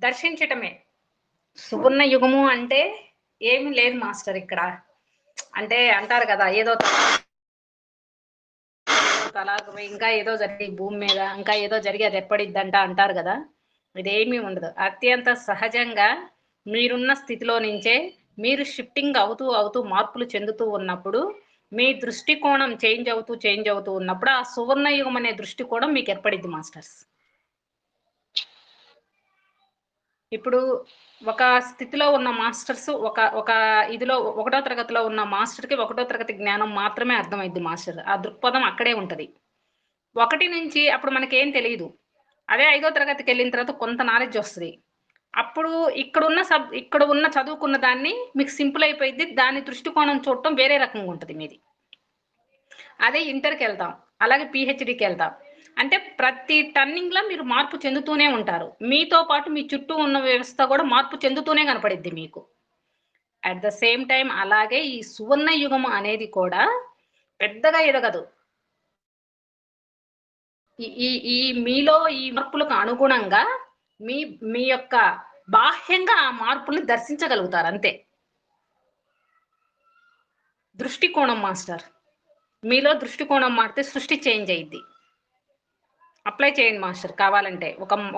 దర్శించటమే. సువర్ణ యుగము అంటే ఏమి లేదు మాస్టర్ ఇక్కడ. అంటే అంటారు కదా, ఏదో తలాకు ఇంకా ఏదో జరిగి భూమి మీద ఇంకా ఏదో జరిగేది ఎప్పటిద్దంట అంటారు కదా. ఇదేమీ ఉండదు. అత్యంత సహజంగా మీరున్న స్థితిలో నుంచే మీరు షిఫ్టింగ్ అవుతూ మార్పులు చెందుతూ ఉన్నప్పుడు, మీ దృష్టికోణం చేంజ్ అవుతూ ఉన్నప్పుడు ఆ సువర్ణ యుగం అనే దృష్టికోణం మీకు ఏర్పడిద్ది మాస్టర్స్. ఇప్పుడు ఒక స్థితిలో ఉన్న మాస్టర్స్ ఒక ఒక ఇదిలో ఒకటో తరగతిలో ఉన్న మాస్టర్కి ఒకటో తరగతి జ్ఞానం మాత్రమే అర్థమైద్ది మాస్టర్. ఆ దృక్పథం అక్కడే ఉంటది. 1 నుంచి అప్పుడు మనకేం తెలియదు. అదే 5వ తరగతికి వెళ్ళిన తర్వాత కొంత నాలెడ్జ్ వస్తుంది. అప్పుడు ఇక్కడ ఉన్న చదువుకున్న దాన్ని మీకు సింపుల్ అయిపోయింది. దాని దృష్టికోణం చూడటం వేరే రకంగా ఉంటుంది మీది. అదే ఇంటర్కి వెళ్తాం, అలాగే పిహెచ్డికి వెళ్తాం. అంటే ప్రతి టర్నింగ్లో మీరు మార్పు చెందుతూనే ఉంటారు. మీతో పాటు మీ చుట్టూ ఉన్న వ్యవస్థ కూడా మార్పు చెందుతూనే కనపడిద్ది మీకు. అట్ ద సేమ్ టైం అలాగే ఈ సువర్ణ యుగం అనేది కూడా పెద్దగా ఎదగదు. ఈ మీలో ఈ మార్పులకు అనుగుణంగా మీ మీ యొక్క బాహ్యంగా ఆ మార్పుల్ని దర్శించగలుగుతారు అంతే. దృష్టికోణం మాస్టర్. మీలో దృష్టికోణం మారితే సృష్టి చేంజ్ అయ్యిద్ది. అప్లై చేయండి మాస్టర్ కావాలంటే.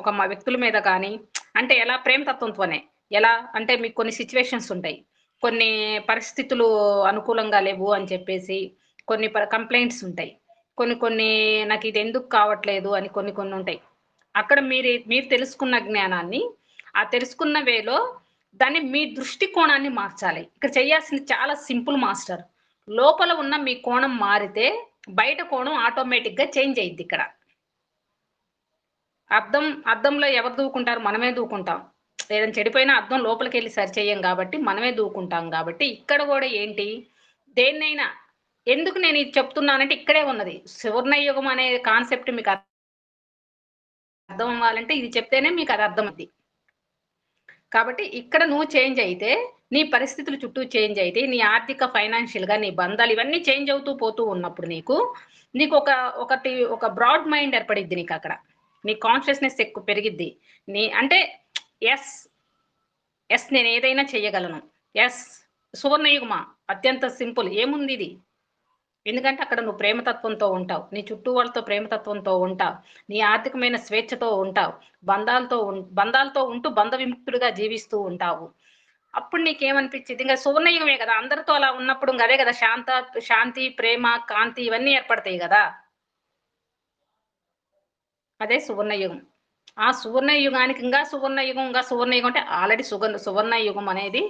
ఒక వ్యక్తుల మీద కానీ, అంటే ఎలా ప్రేమతత్వంతోనే. ఎలా అంటే మీకు కొన్ని సిచ్యువేషన్స్ ఉంటాయి. కొన్ని పరిస్థితులు అనుకూలంగా లేవు అని చెప్పేసి కొన్ని కంప్లైంట్స్ ఉంటాయి. కొన్ని నాకు ఇది ఎందుకు కావట్లేదు అని కొన్ని ఉంటాయి. అక్కడ మీరు తెలుసుకున్న జ్ఞానాన్ని, ఆ తెలుసుకున్న వేలో దాన్ని మీ దృష్టికోణాన్ని మార్చాలి. ఇక్కడ చేయాల్సింది చాలా సింపుల్ మాస్టర్. లోపల ఉన్న మీ కోణం మారితే బయట కోణం ఆటోమేటిక్‌గా చేంజ్ అయ్యిద్ది ఇక్కడ. అద్దంలో ఎవరు దూకుంటారు? మనమే దూకుంటాం. ఏదైనా చెడిపోయినా అద్దం లోపలికెళ్ళి సరిచెయ్యం గాబట్టి, మనమే దూకుంటాం గాబట్టి, ఇక్కడ గూడా ఏంటి? దేన్నైనా ఎందుకు నేను ఇది చెప్తున్నానంటే ఇక్కడే ఉన్నది. సువర్ణయుగం అనే కాన్సెప్ట్ మీకు అర్థం అవ్వాలంటే ఇది చెప్తేనే మీకు అది అర్థమవుద్ది. కాబట్టి ఇక్కడ నువ్వు చేంజ్ అయితే, నీ పరిస్థితులు చుట్టూ చేంజ్ అయితే, నీ ఆర్థిక, ఫైనాన్షియల్‌గా నీ బంధాలు ఇవన్నీ చేంజ్ అవుతూ పోతూ ఉన్నప్పుడు నీకు ఒక బ్రాడ్ మైండ్ ఏర్పడిద్ది నీకక్కడ. నీ కాన్షియస్‌నెస్ ఎక్కువ పెరిగిద్ది. అంటే యెస్, యెస్ నేను ఏదైనా చేయగలను. యెస్ సువర్ణయుగమా అత్యంత సింపుల్ ఏముందిది? ఎందుకంటే అక్కడ నువ్వు ప్రేమతత్వంతో ఉంటావు. నీ చుట్టూ వాళ్ళతో ప్రేమతత్వంతో ఉంటావు. నీ ఆర్థికమైన స్వేచ్ఛతో ఉంటావు. బంధాలతో ఉంటూ బంధ విముక్తుడిగా జీవిస్తూ ఉంటావు. అప్పుడు నీకేమనిపించిద్ది? ఇంక సువర్ణయుగమే గదా! అందరితో అలా ఉన్నప్పుడు ఇంగ అదే గదా! శాంతి, ప్రేమ, కాంతి ఇవన్నీ ఏర్పడతాయి గదా! అదే సువర్ణయుగం. ఆ సువర్ణయుగానికి ఇంగా సువర్ణయుగం అంటే ఆల్రెడీ సువర్ణయుగం అనేది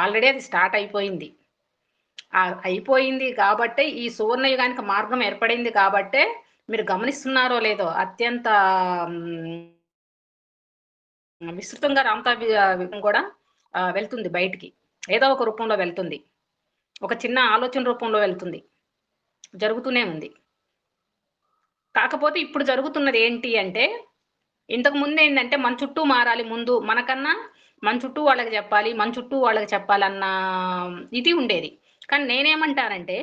ఆల్రెడీ అది స్టార్ట్ అయిపోయింది. అయిపోయింది గాబట్టే ఈ సువర్ణయుగానికి మార్గం ఏర్పడింది కాబట్టే మీరు గమనిస్తున్నారో లేదో అత్యంత విస్తృతంగా కూడా వెళ్తుంది బయటికి. ఏదో ఒక రూపంలో వెళ్తుంది. ఒక చిన్న ఆలోచన రూపంలో వెళ్తుంది. జరుగుతూనే ఉంది. కాకపోతే ఇప్పుడు జరుగుతున్నది ఏంటి అంటే, ఇంతకు ముందేందంటే మన చుట్టూ మారాలి ముందు. మనకన్నా మన చుట్టూ వాళ్ళకి జెప్పాలి. మన చుట్టూ వాళ్ళకి చెప్పాలన్న ఇది ఉండేది. కానీ నేనేమంటానంటే,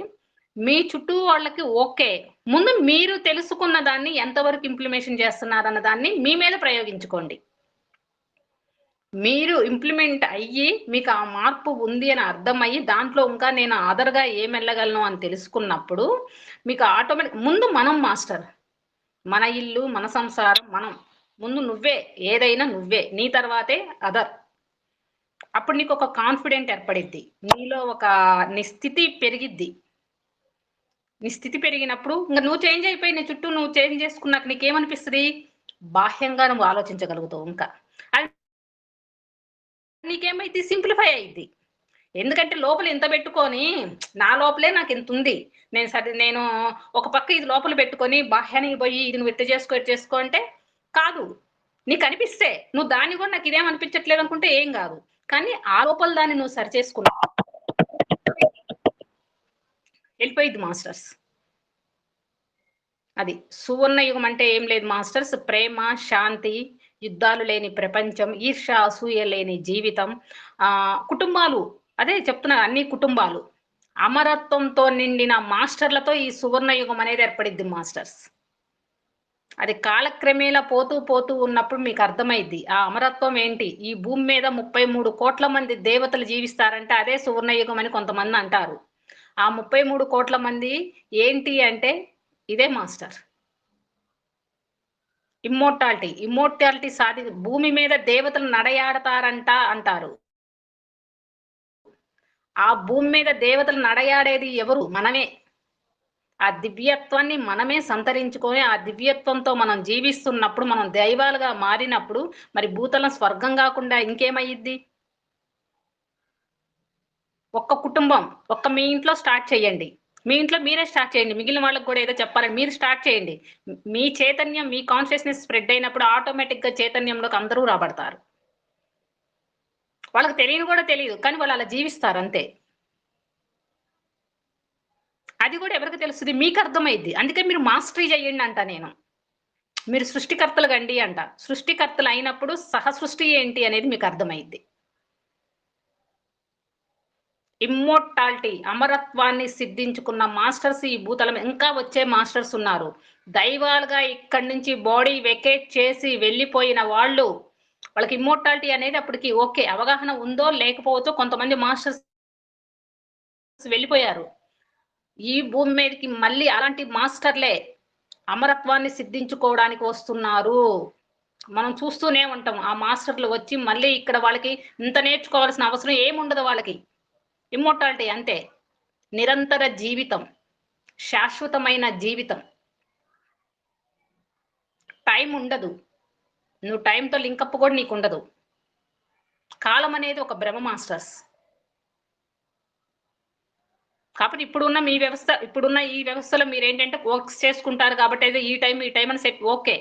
మీ చుట్టూ వాళ్ళకి ఓకే. ముందు మీరు తెలుసుకున్న దాన్ని ఎంతవరకు ఇంప్లిమేషన్ చేస్తున్నారన్న దాన్ని మీ మీద ప్రయోగించుకోండి. మీరు ఇంప్లిమెంట్ అయ్యి, మీకు ఆ మార్పు ఉంది అని అర్థమయ్యి, దాంట్లో ఇంకా నేను అదర్‌గా ఏమెళ్ళగలను అని తెలుసుకున్నప్పుడు, మీకు ముందు మనం మాస్టర్. మన ఇల్లు, మన సంసారం మనం. ముందు నువ్వే. ఏదైనా నువ్వే. నీ తర్వాతే అదర్. అప్పుడు నీకొక కాన్ఫిడెంట్ ఏర్పడిద్ది. నీ స్థితి పెరిగిద్ది. నీ స్థితి పెరిగినప్పుడు ఇంక నువ్వు చేంజ్ అయిపోయి నీ చుట్టూ నువ్వు చేంజ్ చేసుకున్నాక నీకేమనిపిస్తది? బాహ్యంగా నువ్వు ఆలోచించగలుగుతావు ఇంకా. అది నీకేమైద్ది? సింప్లిఫై అయ్యిద్ది. ఎందుకంటే లోపల ఇంత పెట్టుకొని నా లోపలే నాకింతుంది. నేను ఒక పక్క ఇది లోపల పెట్టుకొని బాహ్యానికి పోయి ఇది నువ్వు ఇట్ట చేసుకో అంటే కాదు. నీకనిపిస్తే నువ్వు దాన్ని కూడా నాకిదేం అనిపించట్లేదు అనుకుంటే ఏం గాదు. కానీ ఆ లోపల దాన్ని నువ్వు సరిచేసుకున్నావు. ఎళ్ళిపోయిద్ది మాస్టర్స్. అది. సువర్ణయుగం అంటే ఏం లేదు మాస్టర్స్. ప్రేమ, శాంతి, యుద్ధాలు లేని ప్రపంచం, ఈర్ష్య, అసూయ లేని జీవితం, కుటుంబాలు అదే చెప్తున్నా అన్ని కుటుంబాలు. అమరత్వంతో నిండిన మాస్టర్లతో ఈ సువర్ణయుగం అనేది ఏర్పడిద్ది మాస్టర్స్. అది కాలక్రమేణా పోతూ పోతూ ఉన్నప్పుడు మీకు అర్థమైద్ది. ఆ అమరత్వం ఏంటి? ఈ భూమి మీద 33 కోట్ల మంది దేవతలు జీవిస్తారంటే అదే సువర్ణయుగం అని కొంతమంది అంటారు. ఆ 33 కోట్ల మంది ఏంటి అంటే ఇదే మాస్టర్. ఇమ్మోర్టాలిటీ భూమి మీద దేవతలు నడయాడతారంట అంటారు. ఆ భూమి మీద దేవతలు నడయాడేది ఎవరు? మనమే. ఆ దివ్యత్వాన్ని మనమే సంతరించుకొని, ఆ దివ్యత్వంతో మనం జీవిస్తున్నప్పుడు, మనం దైవాలుగా మారినప్పుడు, మరి భూతలం స్వర్గం గాకుండా ఇంకేమయ్యిద్ది? ఒక్క కుటుంబం, మీ ఇంట్లో స్టార్ట్ చేయండి. మీ ఇంట్లో మీరే స్టార్ట్ చేయండి. మిగిలిన వాళ్ళకి గూడా ఏదో చెప్పాలని మీరు స్టార్ట్ చేయండి. మీ చైతన్యం, మీ కాన్షియస్‌నెస్ స్ప్రెడ్ అయినప్పుడు ఆటోమేటిక్‌గా చైతన్యంలోకి అందరూ రాబడతారు. వాళ్ళకి తెలియని గూడా తెలీదు. కానీ వాళ్ళు అలా జీవిస్తారు అంతే. అది గూడా ఎవరికి తెలుస్తది? మీకు అర్థమైద్ది. అందుకే మీరు మాస్టరీ చేయండి అంటా నేను. మీరు సృష్టికర్తలు కండి అంట. సృష్టికర్తలు అయినప్పుడు సహసృష్టి ఏంటి అనేది మీకు అర్థమైద్ది. ఇమ్మోర్టాలిటీ అమరత్వాన్ని సిద్ధించుకున్న మాస్టర్స్ ఈ భూతలం ఇంకా వచ్చే మాస్టర్స్ ఉన్నారు. దైవాలుగా ఇక్కడి నుంచి బాడీ వెకేట్ చేసి వెళ్ళిపోయిన వాళ్ళు, వాళ్ళకి ఇమ్మోర్టాలిటీ అనేది అప్పటికి ఓకే. అవగాహన ఉందో లేకపోవచ్చో కొంతమంది మాస్టర్స్ వెళ్ళిపోయారు. ఈ భూమి మీదకి మళ్ళీ అలాంటి మాస్టర్‌లే అమరత్వాన్ని సిద్ధించుకోవడానికి వస్తున్నారు. మనం చూస్తూనే ఉంటాం. ఆ మాస్టర్‌లు వచ్చి మళ్ళీ ఇక్కడ వాళ్ళకి ఇంత నేర్చుకోవాల్సిన అవసరం ఏముండదు వాళ్ళకి. ఇమ్మోర్టాలిటీ అంతే. నిరంతర జీవితం. శాశ్వతమైన జీవితం. టైం ఉండదు. నువ్వు టైంతో లింకప్ కూడా నీకుండదు. కాలం అనేది ఒక భ్రమ మాస్టర్స్. కాబట్టి ఇప్పుడున్న ఈ వ్యవస్థలో మీరేంటంటే వర్క్స్ చేసుకుంటారు కాబట్టి ఏదో ఈ టైం అని సెట్ ఓకే.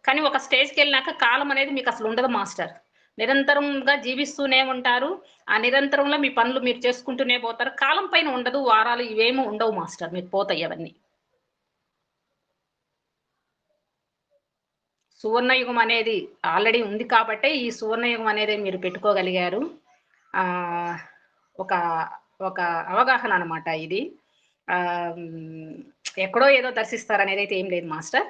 కానీ ఒక స్టేజ్‌కెళ్ళినాక కాలం అనేది మీకసలు ఉండదు మాస్టర్. నిరంతరంగా జీవిస్తూనే ఉంటారు. ఆ నిరంతరంలో మీ పనులు మీరు చేసుకుంటూనే పోతారు. కాలం పైన ఉండదు. వారాలు ఇవేమి ఉండవు మాస్టర్. మీకు పోతాయి అవన్నీ. సువర్ణయుగం అనేది ఆల్రెడీ ఉంది కాబట్టే ఈ సువర్ణయుగం అనేది మీరు పెట్టుకోగలిగారు. ఆహ్, ఒక ఒక అవగాహన అన్నమాట ఇది. ఎక్కడో ఏదో దర్శిస్తారనేదైతే ఏం లేదు మాస్టర్.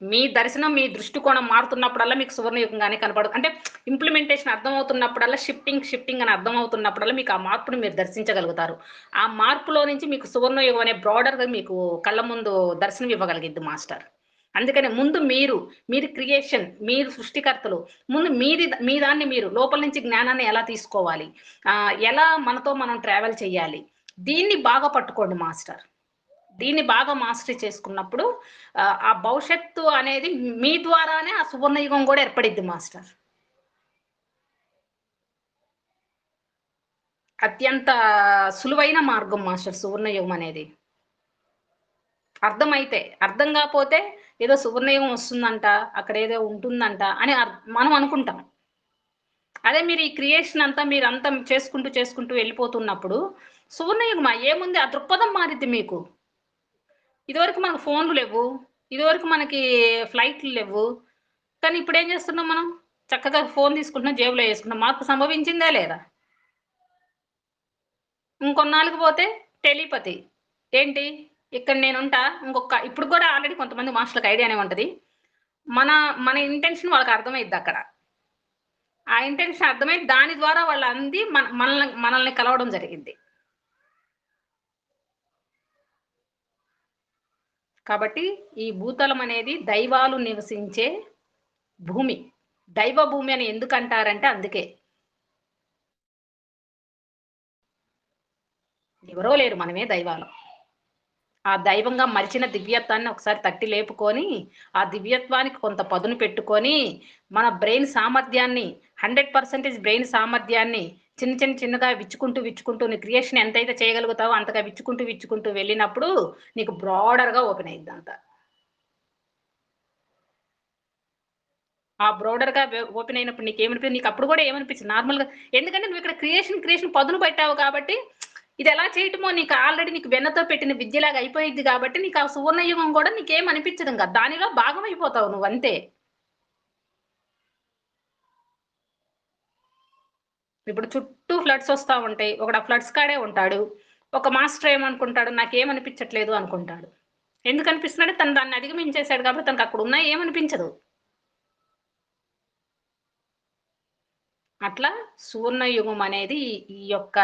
మీ దర్శనం, మీ దృష్టికోణం మారుతున్నప్పుడల్లా మీకు సువర్ణయుగంగానే కనపడదు. అంటే ఇంప్లిమెంటేషన్ అర్థమవుతున్నప్పుడల్లా షిఫ్టింగ్ అని అర్థమవుతున్నప్పుడల్లా మీకు ఆ మార్పుని మీరు దర్శించగలుగుతారు. ఆ మార్పులో నుంచి మీకు సువర్ణయుగం అనే బ్రాడర్‌గా మీకు కళ్ళ ముందు దర్శనం ఇవ్వగలిగిద్ది మాస్టర్. అందుకనే ముందు మీరు క్రియేషన్, మీరు సృష్టికర్తలు. ముందు మీ దాన్ని మీరు లోపల నుంచి జ్ఞానాన్ని ఎలా తీసుకోవాలి? ఎలా మనతో మనం ట్రావెల్ చేయాలి? దీన్ని బాగా పట్టుకోండి మాస్టర్. దీన్ని బాగా మాస్టరీ చేసుకున్నప్పుడు ఆ భవిష్యత్తు అనేది మీ ద్వారానే ఆ సువర్ణయుగం గూడా ఏర్పడిద్ది మాస్టర్. అత్యంత సులువైన మార్గం మాస్టర్ సువర్ణయుగం అనేది. అర్థమైతే. అర్థం గాపోతే ఏదో సువర్ణయుగం వస్తుందంట, అక్కడేదో ఉంటుందంట అని మనం అనుకుంటాం. అదే మీరు ఈ క్రియేషన్ అంతా మీరంతా చేసుకుంటూ వెళ్ళిపోతున్నప్పుడు సువర్ణయుగమా ఏముంది ఆ దృక్పథం మారిద్ది మీకు. ఇదివరకు మనకు ఫోన్‌లు లెవ్వు. ఇదివరకు మనకి ఫ్లైట్‌లు లెవ్వు. కానీ ఇప్పుడేం జేస్తున్నాం మనం? చక్కగా ఫోన్ తీసుకుంటున్నాం, జేబులో యేసుకుంటున్నాం. మార్పు సంభవించిందా లేదా? ఇంకొన్నాళ్ళకి పోతే టెలిపతి. ఏంటి? ఇక్కడ నేనుంటా. ఇప్పుడు గూడా ఆల్రెడీ కొంతమంది మాస్టర్‌లకి ఐడియానే ఉంటది. మన మన ఇంటెన్షన్ వాళ్ళకర్థమైద్దక్కడ. ఆ ఇంటెన్షన్ అర్థమై దాని ద్వారా వాళ్ళు అంది మనల్ని కలవడం జరిగిద్ది. కాబట్టి ఈ భూతలం అనేది దైవాలు నివసించే భూమి. దైవ భూమి అని ఎందుకంటారంటే అందుకే. ఎవరో లేరు మనమే దైవాలం. ఆ దైవంగా మలిచిన దివ్యత్వాన్ని ఒకసారి తట్టి లేపుకొని, ఆ దివ్యత్వానికి కొంత పదును పెట్టుకొని, మన బ్రెయిన్ సామర్థ్యాన్ని 100% బ్రెయిన్ సామర్థ్యాన్ని చిన్నగా విచ్చుకుంటూ నీ క్రియేషన్ ఎంతైతే చేయగలుగుతావో అంతగా విచ్చుకుంటూ వెళ్ళినప్పుడు నీకు బ్రాడర్‌గా ఓపెన్ అయిద్దంతా. ఆ బ్రోడర్‌గా ఓపెన్ అయినప్పుడు నీకప్పుడు గూడా ఏమనిపించదు నార్మల్‌గా ఎందుకంటే నువ్విక్కడ క్రియేషన్ పదును పెట్టావు కాబట్టి, ఇదెలా చేయటమో నీకు వెన్నతో పెట్టిన విద్యలాగా అయిపోయిద్ది గాబట్టి, నీకు ఆ సువర్ణయుగం గూడా నీకేం అనిపించదింక. దానిలో భాగమైపోతావు నువ్వంతే. ఇప్పుడు చుట్టూ ఫ్లడ్స్ ఒస్తా ఉంటాయి. ఒకడు ఆ ఫ్లడ్స్ కాడే ఉంటాడు. ఒక మాస్టర్ ఏమనుకుంటాడు, నాకేమనిపించట్లేదు అనుకుంటాడు. ఎందుకు అనిపిస్తుందంటే తను దాన్ని అధిగమించేసాడు కాబట్టి తనకు అక్కడ ఉన్నా ఏమనిపించదు. అట్లా సువర్ణయుగం అనేది ఈ యొక్క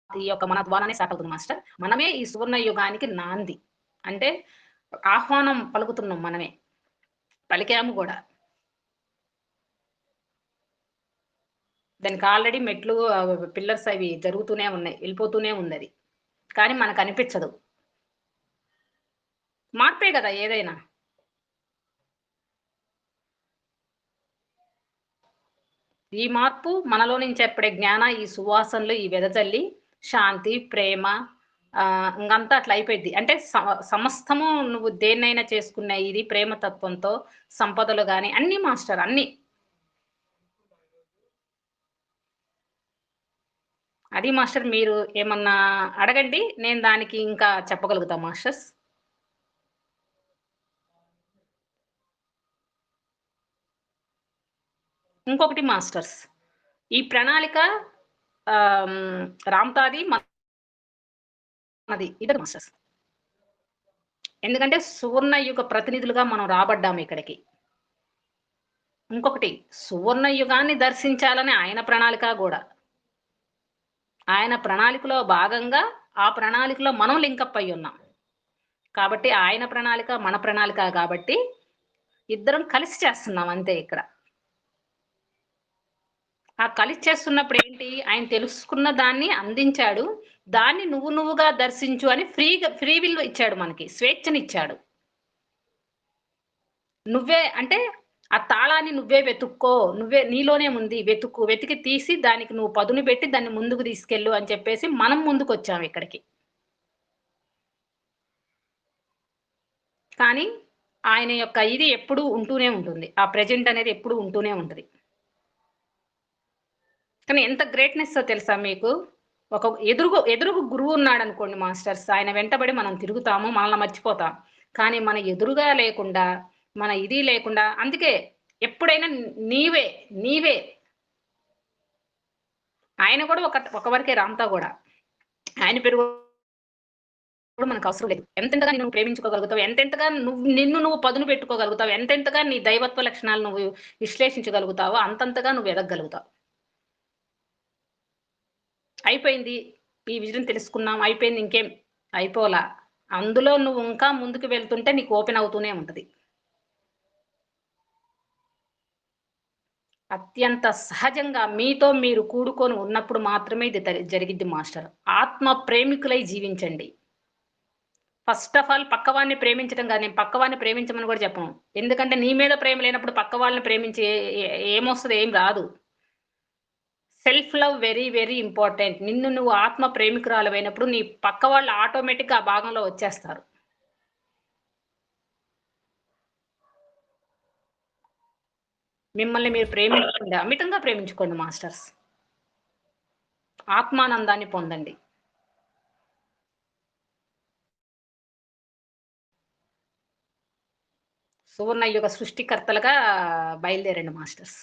ఈ యొక్క మన ద్వారానే స్టార్ట్ అవుతుంది మాస్టర్. మనమే ఈ సువర్ణ యుగానికి నాంది. అంటే ఆహ్వానం పలుకుతున్నాం మనమే. పలికాము గూడా. దానికి ఆల్రెడీ మెట్లు పిల్లర్స్ అవి జరుగుతూనే ఉన్నాయి. ఎళ్ళిపోతూనే ఉందది. కానీ మనకనిపిచ్చదు. మార్పే గదా ఏదైనా. ఈ మార్పు మనలో నుంచి ఏర్పడే ఈ సువాసనలు, ఈ వెదజల్లి శాంతి, ప్రేమ ఇంగంతా అట్లా అయిపోయిద్ది. అంటే సమస్తము నువ్వు దేన్నైనా చేసుకున్న ఇది ప్రేమ తత్వంతో సంపదలు గాని అన్నీ మాస్టర్ అన్నీ. అది మాస్టర్ మీరు ఏమన్నా అడగండి. నేను దానికి ఇంకా చెప్పగలుగుతా మాస్టర్స్. ఇంకొకటి మాస్టర్స్. ఈ ప్రణాళిక ఆహ్, హ్మ్, రామ్‌తాది మనది ఇద్దరు మాస్టర్స్. ఎందుకంటే సువర్ణ యుగ ప్రతినిధులుగా మనం రాబడ్డాము ఇక్కడికి. ఇంకొకటి సువర్ణ యుగాన్ని దర్శించాలని ఆయన ప్రణాళిక గూడా. ఆయన ప్రణాళికలో భాగంగా ఆ ప్రణాళికలో మనం లింకప్ అయ్యున్నాం. కాబట్టి ఆయన ప్రణాళిక, మన ప్రణాళిక గాబట్టి ఇద్దరం కలిసి చేస్తున్నాం అంతే ఇక్కడ. ఆ కలిసి చేస్తున్నప్పుడు ఏంటి, ఆయన తెలుసుకున్న దాన్ని అందించాడు. దాన్ని నువ్వుగా దర్శించు అని ఫ్రీ విల్ ఇచ్చాడు మనకి. స్వేచ్ఛనిచ్చాడు. నువ్వే అంటే ఆ తాళాన్ని నువ్వే వెతుక్కో. నీలోనే ఉంది. వెతుకు. వెతికి తీసి దానికి నువ్వు పదును పెట్టి దాన్ని ముందుకు తీసుకెళ్ళు అని చెప్పేసి మనం ముందుకొచ్చాం ఇక్కడికి. కానీ ఆయన యొక్క ఇది ఎప్పుడూ ఉంటూనే ఉంటుంది. ఆ ప్రెజెంట్ అనేది ఎప్పుడూ ఉంటూనే ఉంటది. కానీ ఎంత గ్రేట్‌నెస్సో తెలుసా మీకు? ఒక ఎదురుగు గురువున్నాడనుకోండి మాస్టర్స్. ఆయన వెంటబడి మనం తిరుగుతాము. మనల్ని మర్చిపోతాం. కానీ మన ఎదురుగా లేకుండా, మన ఇది లేకుండా అందుకే ఎప్పుడైనా నీవే, నీవే ఆయన గూడా ఒక వరకే రామ్‌తా గూడా. ఆయన పేరు గూడా మనకవసరం లేదు. ఎంతెంతగా నిన్ను ప్రేమించుకోగలుగుతావు, ఎంతెంతగా నిన్ను నువ్వు పదును పెట్టుకోగలుగుతావు, ఎంతెంతగా నీ దైవత్వ లక్షణాలు నువ్వు విశ్లేషించగలుగుతావో అంతంతగా నువ్వు ఎదగగలుగుతావు. అయిపోయింది. ఈ విజయం తెలుసుకున్నాం. అయిపోయింది ఇంకేం అయిపోలా. అందులో నువ్వు ఇంకా ముందుకు వెళ్తుంటే నీకు ఓపెన్ అవుతూనే ఉంటది. అత్యంత సహజంగా మీతో మీరు కూడుకొని ఉన్నప్పుడు మాత్రమే ఇది జరిగిద్ది మాస్టర్. ఆత్మ ప్రేమికులై జీవించండి. ఫస్ట్ ఆఫ్ ఆల్ పక్కవాడిని ప్రేమించడం గాదు. నేను పక్కవాడిని ప్రేమించమని గూడా చెప్పను. ఎందుకంటే నీ మీద ప్రేమ లేనప్పుడు పక్క వాళ్ళని ప్రేమించి ఏమొస్తది? ఏం రాదు. Self love very, very important. నిన్ను నువ్వు ఆత్మ ప్రేమికురాలివైనప్పుడు నీ పక్క వాళ్ళు ఆటోమేటిక్‌గా ఆ భాగంలో వచ్చేస్తారు. మిమ్మల్ని మీరు ప్రేమించుకోండి. అమితంగా ప్రేమించుకోండి మాస్టర్స్. ఆత్మానందాన్ని పొందండి. సువర్ణ యుగ సృష్టికర్తలుగా బయలుదేరండి మాస్టర్స్.